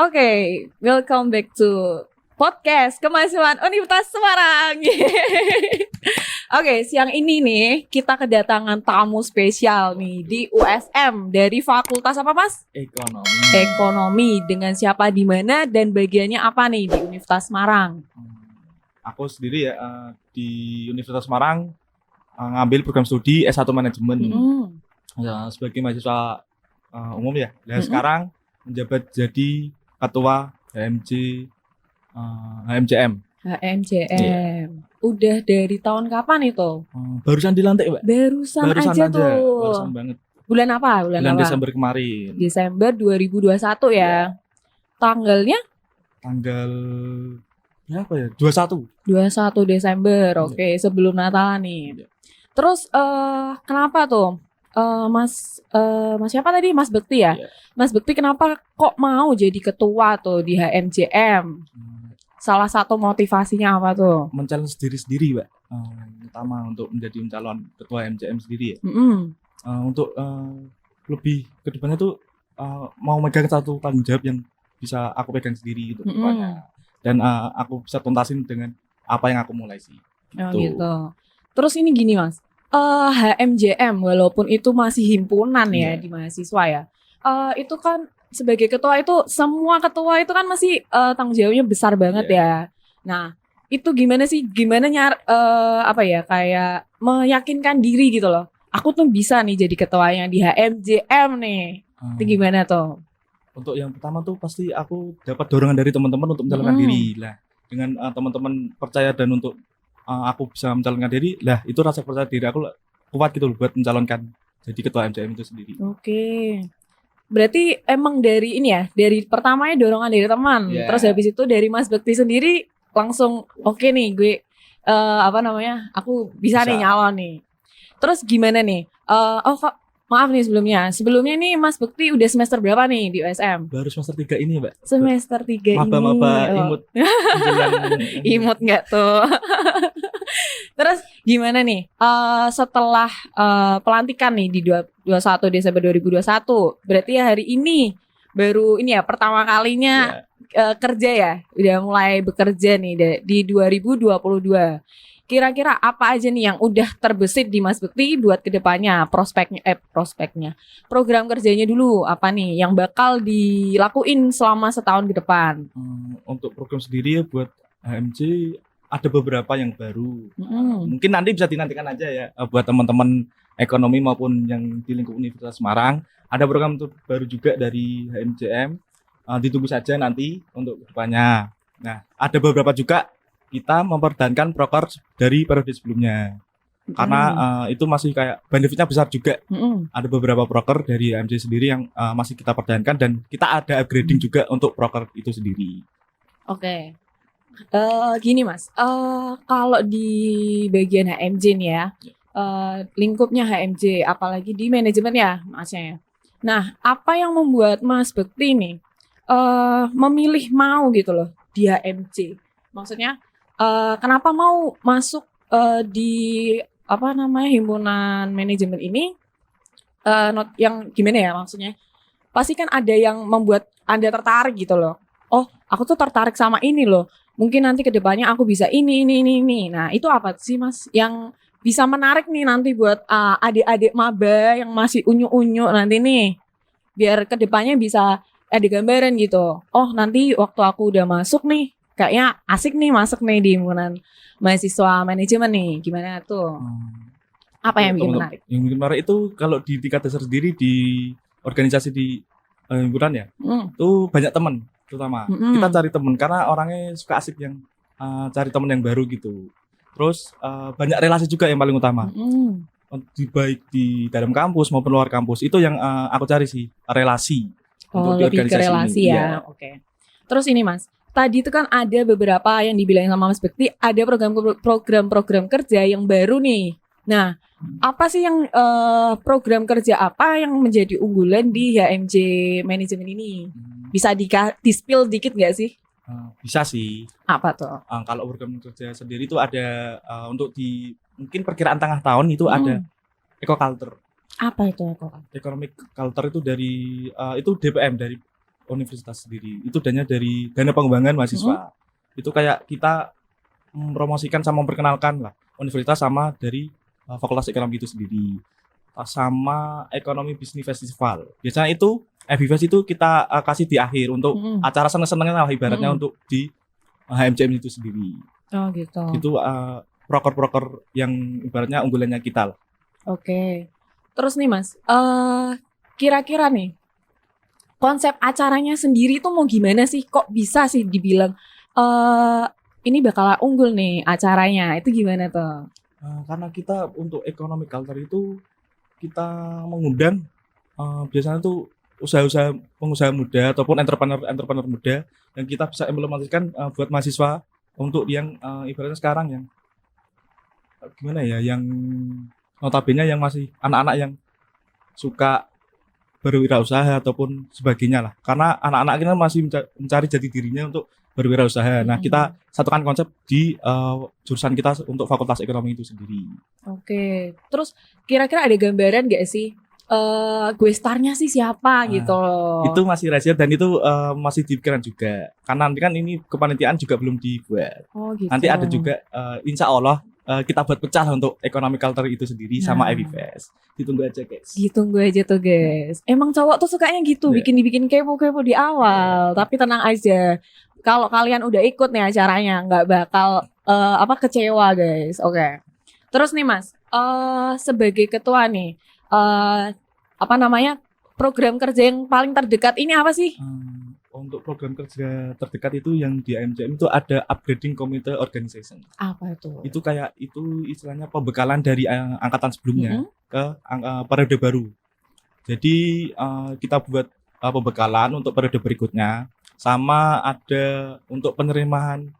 Oke, welcome back to podcast Kemahasiswaan Universitas Semarang. Oke, siang ini nih kita kedatangan tamu spesial nih di USM dari Fakultas apa, Mas? Ekonomi. Ekonomi. Dengan siapa, di mana, dan bagiannya apa nih di Universitas Semarang? Aku sendiri ya di Universitas Semarang ngambil program studi S1 Manajemen. Ya, sebagai mahasiswa umum ya. Nah, sekarang menjabat jadi ketua HMJM. HMJM. Udah dari tahun kapan itu? Barusan dilantik, Mbak. Barusan aja tuh. Barusan banget. Bulan apa? Bulan apa? Desember kemarin. Desember 2021 ya. Tanggalnya? Tanggal berapa ya? 21 Desember. Oke, sebelum Natal nih. Terus kenapa tuh? Mas siapa tadi? Mas Bekti ya? Mas Bekti kenapa kok mau jadi ketua tuh di HMJM? Salah satu motivasinya apa tuh? Men-challenge diri sendiri, Mbak. Pertama untuk menjadi calon ketua HMJM sendiri ya. Untuk lebih ke depannya tuh mau megang satu tanggung jawab yang bisa aku pegang sendiri gitu. Dan aku bisa tuntasin dengan apa yang aku mulai sih. Gitu. Terus ini gini, Mas. HMJM walaupun itu masih himpunan ya di mahasiswa ya. Itu kan sebagai ketua itu, semua ketua itu kan masih tanggung jawabnya besar banget ya. Nah, itu gimana sih? Gimana kayak meyakinkan diri gitu loh. Aku tuh bisa nih jadi ketuanya di HMJM nih. Itu gimana tuh? Untuk yang pertama tuh pasti aku dapat dorongan dari teman-teman untuk mencalonkan diri lah. Dengan teman-teman percaya dan untuk aku bisa mencalonkan diri, lah itu rasa percaya diri aku kuat gitu loh buat mencalonkan jadi ketua HMJM itu sendiri. Oke. Berarti emang dari ini ya, dari pertamanya dorongan dari teman, terus habis itu dari Mas Bekti sendiri langsung oke nih gue aku bisa nih nyalon nih. Terus gimana nih? Maaf nih sebelumnya nih Mas Bekti udah semester berapa nih di USM? Baru semester 3 ini, Mbak. Semester 3 Maba imut. Imut nggak tuh? Terus gimana nih setelah pelantikan nih di 21 Desember 2021, berarti ya hari ini baru ini ya pertama kalinya kerja ya, udah mulai bekerja nih di 2022. Kira-kira apa aja nih yang udah terbesit di Mas Bekti buat kedepannya, prospeknya, program kerjanya dulu apa nih yang bakal dilakuin selama setahun ke depan? Untuk program sendiri ya buat HMJ ada beberapa yang baru. Mungkin nanti bisa dinantikan aja ya buat teman-teman ekonomi maupun yang di lingkup Universitas Semarang. Ada program baru juga dari HMJM. Ditunggu saja nanti untuk kedepannya. Nah, ada beberapa juga kita mempertahankan proker dari periode sebelumnya. Karena itu masih kayak benefitnya besar juga. Ada beberapa proker dari HMJ sendiri yang masih kita pertahankan dan kita ada upgrading juga untuk proker itu sendiri. Oke. Gini Mas, kalau di bagian HMJ nih ya, lingkupnya HMJ, apalagi di manajemen ya Masnya. Nah, apa yang membuat Mas Bekti nih memilih mau gitu loh di HMJ? Maksudnya kenapa mau masuk di himpunan manajemen ini? Yang gimana ya maksudnya? Pasti kan ada yang membuat Anda tertarik gitu loh. Oh, aku tuh tertarik sama ini loh. Mungkin nanti kedepannya aku bisa ini. Nah, itu apa sih Mas yang bisa menarik nih nanti buat adik-adik maba yang masih unyu-unyu nanti nih, biar kedepannya bisa ada gambaran gitu. Oh, nanti waktu aku udah masuk nih, kayaknya asik nih masuk nih di himpunan mahasiswa manajemen nih. Gimana tuh? Apa yang bikin menarik? Yang bikin menarik itu kalau di tingkat dasar sendiri di organisasi di himpunan ya, tuh banyak teman. Terutama kita cari teman karena orangnya suka asik yang cari teman yang baru gitu. Terus banyak relasi juga yang paling utama. Baik di dalam kampus maupun luar kampus itu yang aku cari sih, relasi. Untuk di lebih ke relasi ya. Oke. Terus ini Mas, tadi itu kan ada beberapa yang dibilang sama Mas Bekti, ada program-program kerja yang baru nih. Nah, apa sih yang program kerja apa yang menjadi unggulan di HMJ manajemen ini? Bisa di-spill dikit nggak sih? Bisa sih. Apa tuh? Kalau program kerja sendiri itu ada untuk di mungkin perkiraan tengah tahun itu ada eco-culture. Apa itu eco-culture? Economic culture itu dari itu DPM dari universitas sendiri. Itu dana dari dana pengembangan mahasiswa. Itu kayak kita mempromosikan sama memperkenalkan lah universitas sama dari fakultas ekonomi itu sendiri. Sama ekonomi bisnis festival. Biasanya itu FBFest itu kita kasih di akhir untuk acara seneng-senengnya lah ibaratnya untuk di HMCM itu sendiri. Oh gitu. Itu proker-proker yang ibaratnya unggulannya kita lah. Oke. Terus nih Mas, kira-kira nih konsep acaranya sendiri itu mau gimana sih? Kok bisa sih dibilang ini bakal unggul nih acaranya? Itu gimana tuh? Karena kita untuk ekonomi culture itu kita mengundang biasanya tuh pengusaha muda ataupun entrepreneur muda yang kita bisa implementasikan buat mahasiswa untuk yang ibaratnya sekarang yang gimana ya, yang notabene yang masih anak-anak yang suka berwirausaha ataupun sebagainya lah. Karena anak-anak kita masih mencari jati dirinya untuk berwirausaha. Nah, kita satukan konsep di jurusan kita untuk Fakultas Ekonomi itu sendiri. Oke. Terus kira-kira ada gambaran nggak sih gue starnya sih siapa gitu loh? Itu masih rahasia dan itu masih dipikirkan juga. Karena nanti kan ini kepanitiaan juga belum dibuat. Oh gitu. Nanti ada juga insya Allah kita buat pecah untuk ekonomi culture itu sendiri sama FBFest. Ditunggu aja guys. Ditunggu aja tuh guys. Emang cowok tuh sukanya gitu, bikin kepo-kepo di awal. Tapi tenang aja. Kalau kalian udah ikut nih acaranya, nggak bakal kecewa guys. Oke. Terus nih Mas, sebagai ketua nih, program kerja yang paling terdekat ini apa sih? Untuk program kerja terdekat itu yang di AMCM itu ada upgrading community organization. Apa itu? Itu kayak itu istilahnya pembekalan dari angkatan sebelumnya ke periode baru. Jadi kita buat pembekalan untuk periode berikutnya, sama ada untuk penerimaan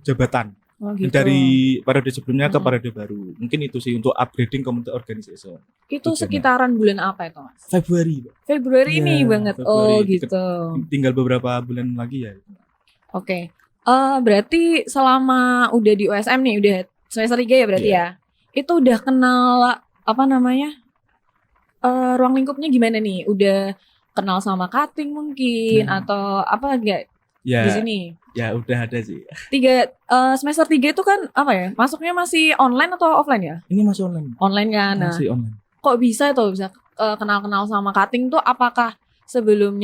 jabatan. Oh, gitu. Dari periode sebelumnya ke periode baru. Mungkin itu sih untuk upgrading community organization. Itu sekitaran bulan apa itu Mas? Februari ini banget. Februari. Oh gitu. Tinggal beberapa bulan lagi ya. Oke. Berarti selama udah di USM nih, udah semester 3 ya berarti ya? Itu udah kenal ruang lingkupnya gimana nih? Udah kenal sama cutting mungkin atau apa enggak di sini? Ya udah ada sih. Semester 3 itu kan masuknya masih online atau offline ya? Ini masih online. Online kan? Masih online. Kok bisa kenal-kenal sama cutting tuh? Apakah sebelum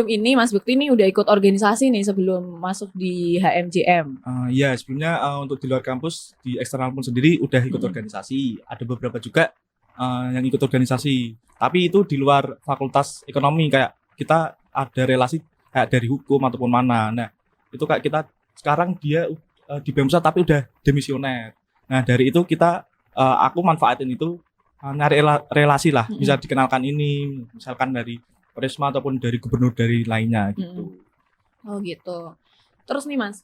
ini Mas Bekti ini udah ikut organisasi nih sebelum masuk di HMJM? Ya sebelumnya untuk di luar kampus, di eksternal pun sendiri udah ikut organisasi. Ada beberapa juga yang ikut organisasi. Tapi itu di luar fakultas ekonomi, kayak kita ada relasi kayak dari hukum ataupun mana. Nah itu kayak kita sekarang dia di BEMSA tapi udah demisioner. Nah dari itu aku manfaatin itu nyari relasi lah, bisa dikenalkan ini misalkan dari Prisma ataupun dari gubernur dari lainnya gitu. Oh gitu. Terus nih Mas,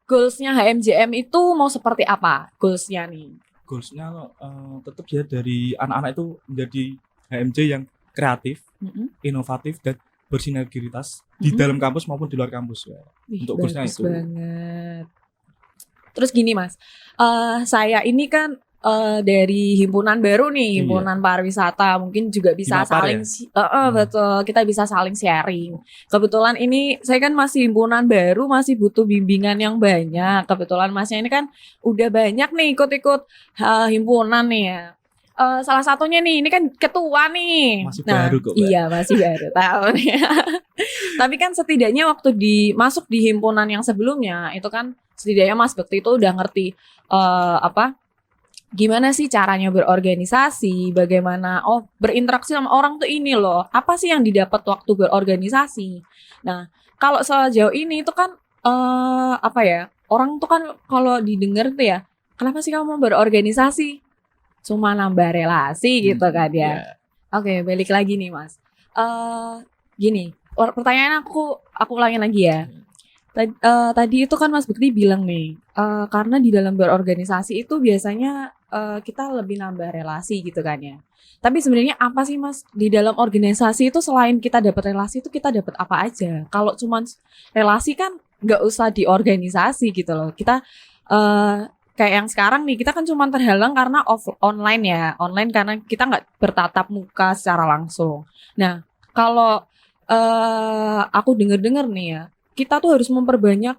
goalsnya HMJM itu mau seperti apa goalsnya nih? Goalsnya tetap ya dari anak-anak itu menjadi HMJ yang kreatif, inovatif dan bersinergitas di dalam kampus maupun di luar kampus ya. Untuk kursnya itu. Banget. Terus gini Mas, saya ini kan dari himpunan baru nih, himpunan pariwisata, mungkin juga bisa saling betul, kita bisa saling sharing. Kebetulan ini saya kan masih himpunan baru, masih butuh bimbingan yang banyak. Kebetulan Masnya ini kan udah banyak nih ikut-ikut himpunan nih ya. Salah satunya nih, ini kan ketua nih. Masih baru kok, Mbak. Iya, masih baru tahu nih. Tapi kan setidaknya waktu masuk di himpunan yang sebelumnya, itu kan setidaknya Mas Bekti itu udah ngerti gimana sih caranya berorganisasi, bagaimana berinteraksi sama orang tuh ini loh. Apa sih yang didapat waktu berorganisasi? Nah, kalau sejauh ini itu kan orang tuh kan kalau didengar tuh ya, kenapa sih kamu mau berorganisasi? Cuma nambah relasi gitu kan ya. Oke, balik lagi nih Mas. Gini, pertanyaan aku ulangin lagi ya. Tadi itu kan Mas Bekti bilang nih, karena di dalam berorganisasi itu biasanya kita lebih nambah relasi gitu kan ya. Tapi sebenarnya apa sih Mas di dalam organisasi itu, selain kita dapat relasi itu kita dapat apa aja? Kalau cuma relasi kan nggak usah di organisasi gitu loh. Kita kayak yang sekarang nih, kita kan cuma terhalang karena online ya. Online karena kita nggak bertatap muka secara langsung. Nah, kalau aku dengar-dengar nih ya, kita tuh harus memperbanyak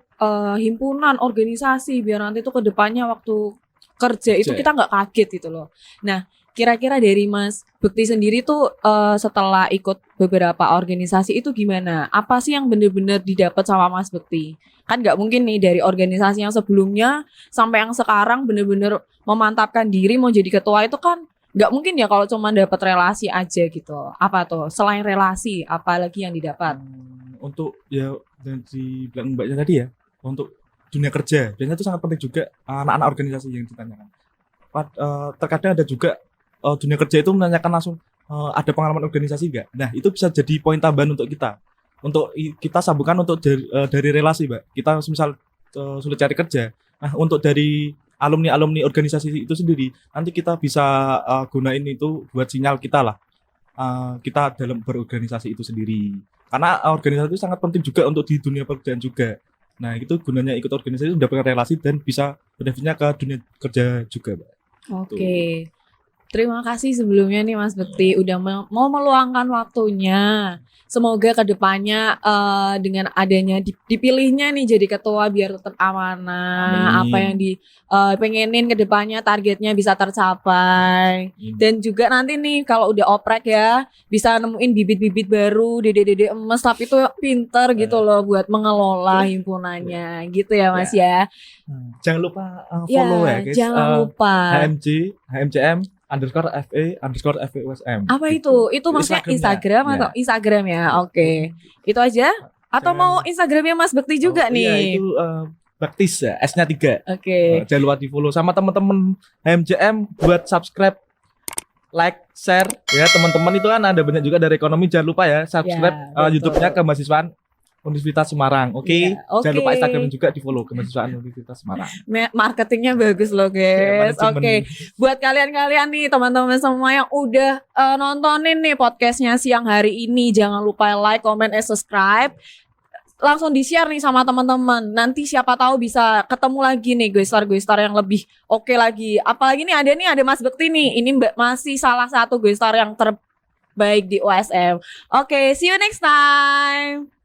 himpunan, organisasi biar nanti tuh ke depannya waktu kerja itu kita nggak kaget gitu loh. Nah, kira-kira dari Mas Bekti sendiri tuh setelah ikut beberapa organisasi itu gimana? Apa sih yang benar-benar didapat sama Mas Bekti? Kan nggak mungkin nih dari organisasi yang sebelumnya sampai yang sekarang benar-benar memantapkan diri mau jadi ketua itu kan nggak mungkin ya kalau cuma dapat relasi aja gitu. Apa tuh? Selain relasi, apa lagi yang didapat? Untuk ya dari bilang mbaknya tadi ya, untuk dunia kerja biasanya itu sangat penting juga anak-anak organisasi yang ditanyakan. Terkadang ada juga dunia kerja itu menanyakan langsung ada pengalaman organisasi enggak. Nah, itu bisa jadi poin tambahan untuk kita. Untuk kita sambungkan untuk dari relasi, Mbak. Kita misal sulit cari kerja. Nah, untuk dari alumni organisasi itu sendiri, nanti kita bisa gunain itu buat sinyal kita lah. Kita dalam berorganisasi itu sendiri. Karena organisasi itu sangat penting juga untuk di dunia pekerjaan juga. Nah, itu gunanya ikut organisasi mendapatkan relasi dan bisa benefitnya ke dunia kerja juga, Mbak. Oke. Terima kasih sebelumnya nih Mas Bekti udah mau meluangkan waktunya. Semoga kedepannya dengan adanya dipilihnya nih jadi ketua biar tetap amanah. Amin. Apa yang pengenin kedepannya targetnya bisa tercapai. Dan juga nanti nih kalau udah oprek ya bisa nemuin bibit-bibit baru dede-dede emas tapi itu pinter gitu loh buat mengelola himpunannya gitu ya Mas ya. Jangan lupa follow ya guys. Jangan lupa HMCM _FE_FEUSM. Apa itu? Itu maksudnya Instagram atau Instagram ya? Oke. Itu aja? Atau mau Instagramnya Mas Bekti juga nih? Iya, itu Bektis ya, S-nya 3. Oke. Jangan lupa di follow sama teman-teman HMCM buat subscribe, like, share ya teman-teman. Itu kan ada banyak juga dari ekonomi. Jangan lupa ya subscribe YouTube-nya Kemahasiswaan Universitas Semarang. Oke. Jangan lupa Instagram juga di follow Kemahasiswaan Universitas Semarang. Marketingnya bagus loh guys. Oke. Buat kalian-kalian nih teman-teman semua yang udah nontonin nih podcastnya siang hari ini, jangan lupa like, comment, subscribe. Langsung di-share nih sama teman-teman. Nanti siapa tahu bisa ketemu lagi nih guestar yang lebih oke lagi. Apalagi nih ada Mas Bekti nih. Ini masih salah satu guestar yang terbaik di USM. Oke, see you next time.